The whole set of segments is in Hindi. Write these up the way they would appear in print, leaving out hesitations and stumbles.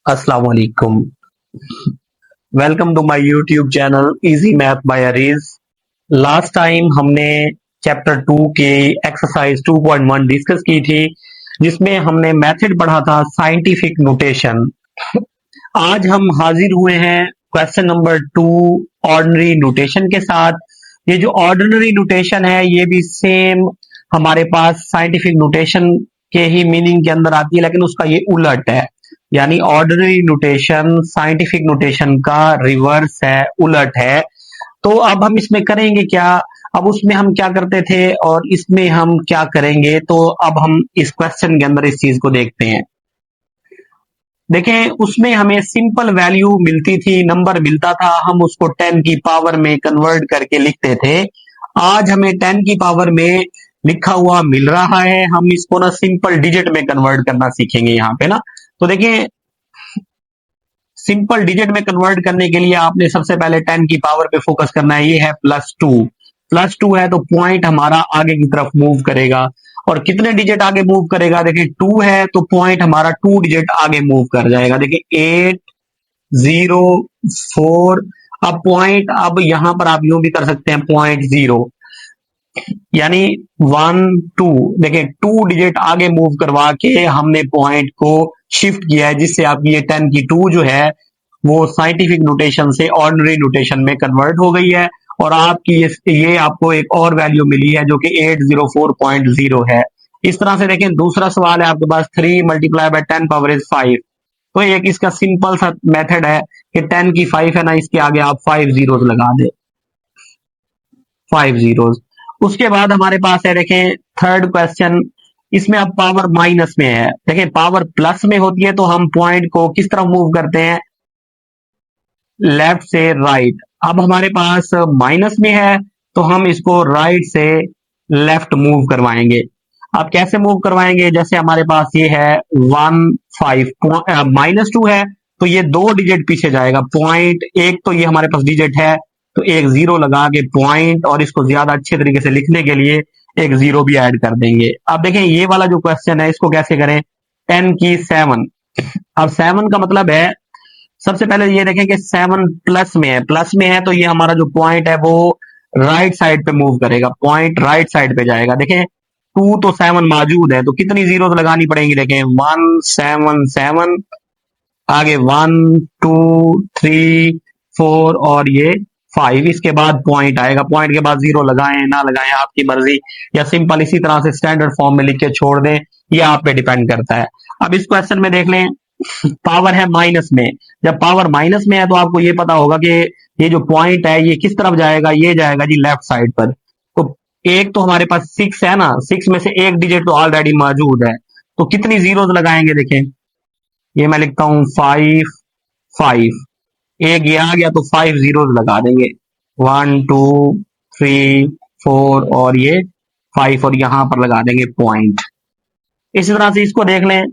अस्सलाम वालेकुम। Welcome to my YouTube channel easy math by Areej. Last time हमने चैप्टर 2 के एक्सरसाइज 2.1 डिस्कस की थी, जिसमें हमने मेथड पढ़ा था साइंटिफिक नोटेशन। आज हम हाजिर हुए हैं क्वेश्चन नंबर 2 ऑर्डिनरी नोटेशन के साथ। ये जो ऑर्डिनरी नोटेशन है ये भी सेम हमारे पास साइंटिफिक नोटेशन के ही मीनिंग के अंदर आती है, लेकिन उसका ये उलट है। यानी ऑर्डिनरी नोटेशन साइंटिफिक नोटेशन का रिवर्स है, उलट है। तो अब हम इसमें करेंगे क्या? अब उसमें हम क्या करते थे और इसमें हम क्या करेंगे, तो अब हम इस क्वेश्चन के अंदर इस चीज को देखते हैं। देखें, उसमें हमें सिंपल वैल्यू मिलती थी, नंबर मिलता था, हम उसको 10 की पावर में कन्वर्ट करके लिखते थे। आज हमें 10 की पावर में लिखा हुआ मिल रहा है, हम इसको ना सिंपल डिजिट में कन्वर्ट करना सीखेंगे यहाँ पे ना। तो देखिए, सिंपल डिजिट में कन्वर्ट करने के लिए आपने सबसे पहले 10 की पावर पे फोकस करना है। ये है +2, +2 है तो पॉइंट हमारा आगे की तरफ मूव करेगा। और कितने डिजिट आगे मूव करेगा? देखिए 2 है तो पॉइंट हमारा 2 डिजिट आगे मूव कर जाएगा। देखिए 8 0 4। अब पॉइंट, अब यहां पर आप यूं भी कर सकते हैं, .0 यानी 1 2। देखिए 2 डिजिट आगे मूव करवा के हमने पॉइंट को शिफ्ट किया है, जिससे आपकी ये 10 की 2 जो है वो साइंटिफिक नोटेशन से ऑर्डिनरी नोटेशन में कन्वर्ट हो गई है। और आपकी ये आपको एक और वैल्यू मिली है जो कि 804.0 है। इस तरह से देखें, दूसरा सवाल है आपके पास 3 मल्टीप्लाई बाय 10 पावर इज 5। तो एक इसका सिंपल सा मेथड है कि 10 की 5 है ना, इसके आगे आप 5 जीरोस लगा दे, 5 जीरोस। उसके बाद हमारे पास है, देखें थर्ड क्वेश्चन, इसमें अब पावर माइनस में है। देखें पावर प्लस में होती है तो हम पॉइंट को किस तरफ मूव करते हैं? लेफ्ट से राइट। अब हमारे पास माइनस में है तो हम इसको राइट से लेफ्ट मूव करवाएंगे। अब कैसे मूव करवाएंगे? जैसे हमारे पास ये है 1 5, -2 है तो ये 2 डिजिट पीछे जाएगा। पॉइंट एक तो ये हमारे पास डिजिट है तो एक जीरो लगा के पॉइंट, और इसको ज्यादा अच्छे तरीके से लिखने के लिए एक जीरो भी ऐड कर देंगे। अब देखें ये वाला जो क्वेश्चन है इसको कैसे करें? 10 की 7। अब 7 का मतलब है, सबसे पहले ये देखें कि 7 प्लस में है, प्लस में है तो ये हमारा जो पॉइंट है वो राइट साइड पे मूव करेगा, पॉइंट राइट साइड पे जाएगा। देखें 2 तो 7 मौजूद है तो कितनी जीरो लगानी पड़ेंगी? देखें 1 7 7, आगे 1 2 3 4 और ये 5। इसके बाद पॉइंट आएगा, पॉइंट के बाद जीरो लगाएं ना लगाएं आपकी मर्जी, या सिंपल इसी तरह से स्टैंडर्ड फॉर्म में लिख के छोड़ दें, ये आप पे डिपेंड करता है। अब इस क्वेश्चन में देख लें, पावर है माइनस में। जब पावर माइनस में है तो आपको ये पता होगा कि ये जो पॉइंट है ये किस तरफ जाएगा? ये जाएगा जी लेफ्ट साइड पर। तो एक तो हमारे पास 6 है ना, 6 में से एक डिजिट तो ऑलरेडी मौजूद है, तो कितनी जीरोस लगाएंगे? देखें ये मैं लिखता हूं 5 5, एक ये आ गया तो 5 जीरोस लगा देंगे, 1 2 3 4 और ये 5, और यहां पर लगा देंगे पॉइंट। इसी तरह से इसको देख लें,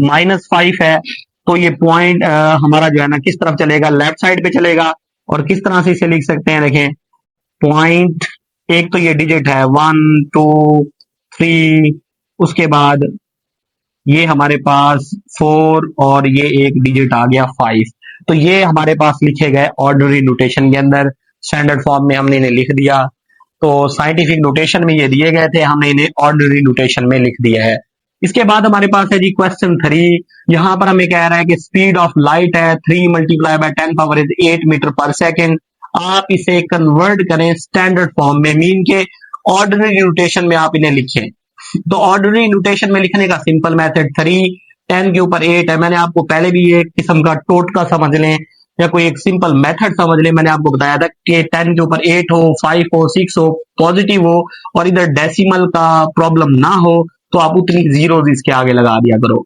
-5 है तो ये पॉइंट हमारा जो है ना किस तरफ चलेगा? लेफ्ट साइड पे चलेगा। और किस तरह से इसे लिख सकते हैं? देखें पॉइंट, एक तो ये डिजिट है 1 2 3, उसके बाद ये हमारे पास 4 और ये एक डिजिट आ गया 5। तो ये हमारे पास लिखे गए ऑर्डिनरी नोटेशन के अंदर, स्टैंडर्ड फॉर्म में हमने इन्हें लिख दिया। तो साइंटिफिक नोटेशन में ये दिए गए थे, हमने इन्हें ऑर्डिनरी नोटेशन में लिख दिया है। इसके बाद हमारे पास है जी क्वेश्चन 3। यहां पर हमें कह रहा है कि स्पीड ऑफ लाइट है 3 मल्टीप्लाई बाय 10 पावर इज 8 मीटर पर सेकेंड। आप इसे कन्वर्ट करें स्टैंडर्ड फॉर्म में, मीन के ऑर्डिनरी नोटेशन में आप इन्हें लिखें। तो ऑर्डिनरी नोटेशन में लिखने का सिंपल मेथड 3, 10 के ऊपर 8 है। मैंने आपको पहले भी एक किस्म का टोटका समझ लें या कोई एक सिंपल मेथड समझ लें, मैंने आपको बताया था कि 10 के ऊपर 8 हो, 5 हो, 6 हो, पॉजिटिव हो और इधर डेसिमल का प्रॉब्लम ना हो तो आप उतनी जीरो इसके आगे लगा दिया करो।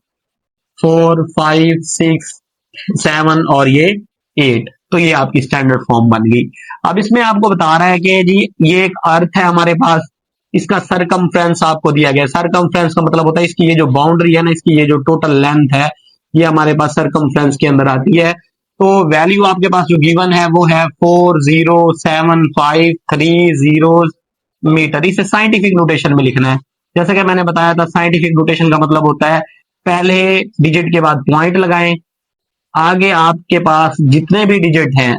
4 5 6 7 और ये 8, तो ये आपकी स्टैंडर्ड फॉर्म बन गई। अब इसमें आपको बता रहा है कि जी ये एक अर्थ है हमारे पास, इसका सरकमफ्रेंस आपको दिया गया है। सरकमफ्रेंस का मतलब होता है इसकी ये जो बाउंड्री है ना, इसकी ये जो टोटल लेंथ है, ये हमारे पास सरकमफ्रेंस के अंदर आती है। तो वैल्यू आपके पास जो गिवन है वो है 407530 मीटर। इसे साइंटिफिक नोटेशन में लिखना है। जैसे कि मैंने बताया था, साइंटिफिक नोटेशन का मतलब होता है पहले डिजिट के बाद पॉइंट लगाएं, आगे आपके पास जितने भी डिजिट हैं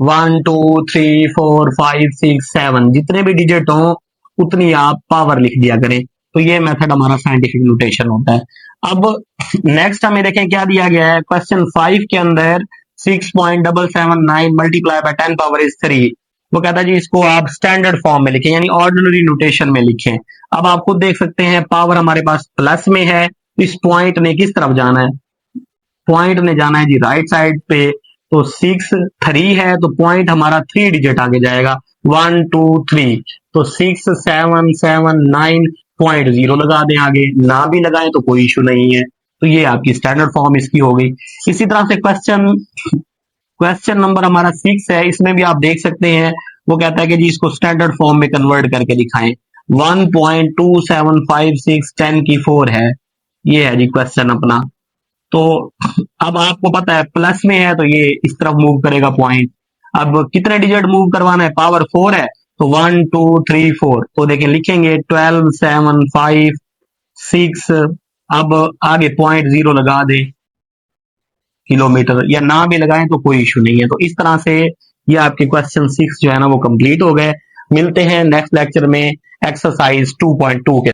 1 2 3 4 5 6 7 जितने भी डिजिट हो उतनी आप पावर लिख दिया करें। तो ये मेथड हमारा साइंटिफिक नोटेशन होता है। अब नेक्स्ट हमें देखें क्या दिया गया है क्वेश्चन 5 के अंदर 6.779 मल्टीप्लाई बाय 10 पावर इज 3। वो कहता है जी इसको आप स्टैंडर्ड फॉर्म में लिखें यानी ऑर्डिनरी नोटेशन में लिखें। अब आप खुद देख सकते हैं पावर हमारे पास प्लस में है, इस पॉइंट ने किस तरफ जाना है, पॉइंट ने जाना है जी राइट साइड पे। तो 6 3 है तो पॉइंट हमारा 3 डिजिट आगे जाएगा 1 2 3। तो 6 7 7 9.0 लगा दें, आगे ना भी लगाएं तो कोई इशू नहीं है। तो ये आपकी स्टैंडर्ड फॉर्म इसकी हो गई। इसी तरह से क्वेश्चन नंबर हमारा 6 है, इसमें भी आप देख सकते हैं वो कहता है कि जी इसको स्टैंडर्ड फॉर्म में कन्वर्ट करके दिखाएं। 1.2756 10 की 4 है, ये है जी क्वेश्चन अपना। तो अब आपको पता है प्लस में है तो ये इस तरफ मूव करेगा पॉइंट। अब कितने डिजिट मूव करवाना है, पावर 4 है तो 1 2 3 4। तो देखें लिखेंगे 12 7 5 6। अब आगे 0.0 लगा दे किलोमीटर, या ना भी लगाएं तो कोई इशू नहीं है। तो इस तरह से ये आपके क्वेश्चन 6 जो है ना वो कंप्लीट हो गए। मिलते हैं नेक्स्ट लेक्चर में एक्सरसाइज 2.2 के